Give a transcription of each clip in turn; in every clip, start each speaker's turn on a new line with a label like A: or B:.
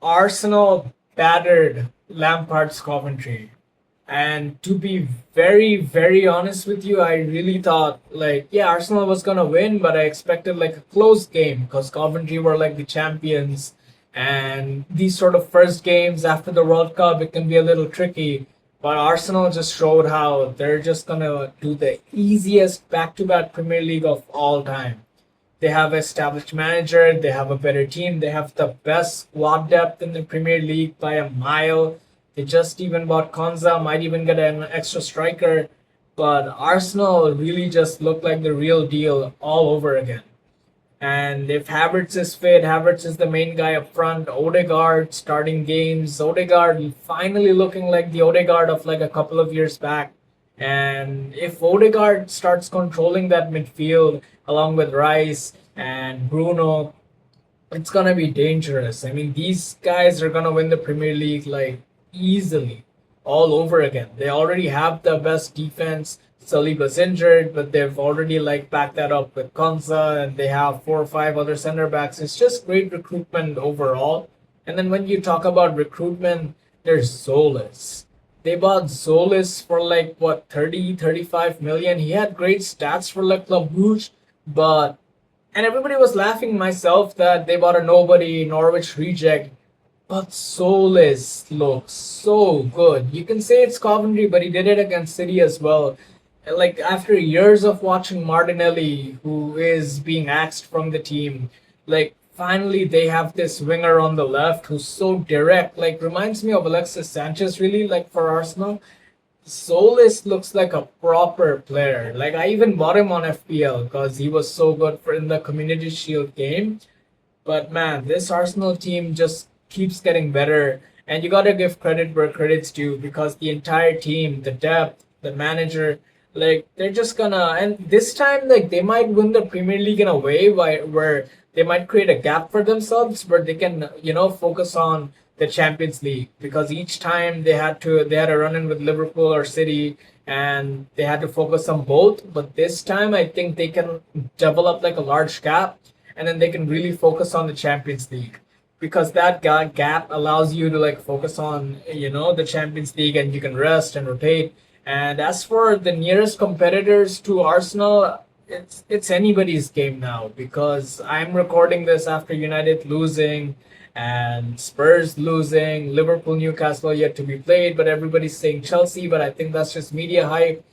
A: Arsenal battered Lampard's Coventry. And to be very, very honest with you, I really thought, like, yeah, Arsenal was gonna win, but I expected like a close game because Coventry were like the champions. And these sort of first games after the World Cup, it can be a little tricky. But Arsenal just showed how they're just gonna do the easiest back-to-back Premier League of all time. They have an established manager. They have a better team. They have the best squad depth in the Premier League by a mile. They just even bought Konza, might even get an extra striker. But Arsenal really just look like the real deal all over again. And if Havertz is fit, Havertz is the main guy up front. Odegaard starting games. Odegaard finally looking like the Odegaard of like a couple of years back. And if Odegaard starts controlling that midfield along with Rice and Bruno, it's gonna be dangerous. I mean, these guys are gonna win the Premier League like easily, all over again. They already have the best defense. Saliba's injured, but they've already like backed that up with Konsa, and they have four or five other center backs. It's just great recruitment overall. And then when you talk about recruitment, there's Zolis. They bought Zolis for like what 30, 35 million. He had great stats for like Club Brugge, but and everybody was laughing myself that they bought a nobody Norwich reject. But Solis looks so good. You can say it's Coventry, but he did it against City as well. Like after years of watching Martinelli, who is being axed from the team, like finally they have this winger on the left who's so direct. Like reminds me of Alexis Sanchez, really, like for Arsenal. Solis looks like a proper player. Like I even bought him on FPL because he was so good for in the Community Shield game. But man, this Arsenal team just keeps getting better. And you gotta give credit where credit's due because the entire team, the depth, the manager, like they're just gonna and this time like they might win the Premier League in a way where they might create a gap for themselves where they can, focus on the Champions League because each time they had a run in with Liverpool or City and they had to focus on both. But this time I think they can develop like a large gap and then they can really focus on the Champions League because that gap allows you to like focus on the Champions League and you can rest and rotate. And as for the nearest competitors to Arsenal, it's anybody's game now because I'm recording this after United losing and Spurs losing, Liverpool, Newcastle yet to be played, but everybody's saying Chelsea, but I think that's just media hype.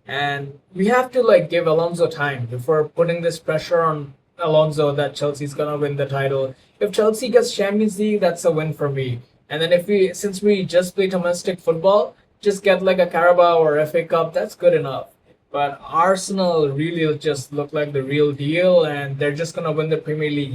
A: And we have to like give Alonso time before putting this pressure on Alonso that Chelsea's gonna win the title. If Chelsea gets Champions League, that's a win for me. And then if we since we just play domestic football, just get like a Carabao or FA Cup, that's good enough. But Arsenal really just look like the real deal and they're just gonna win the Premier League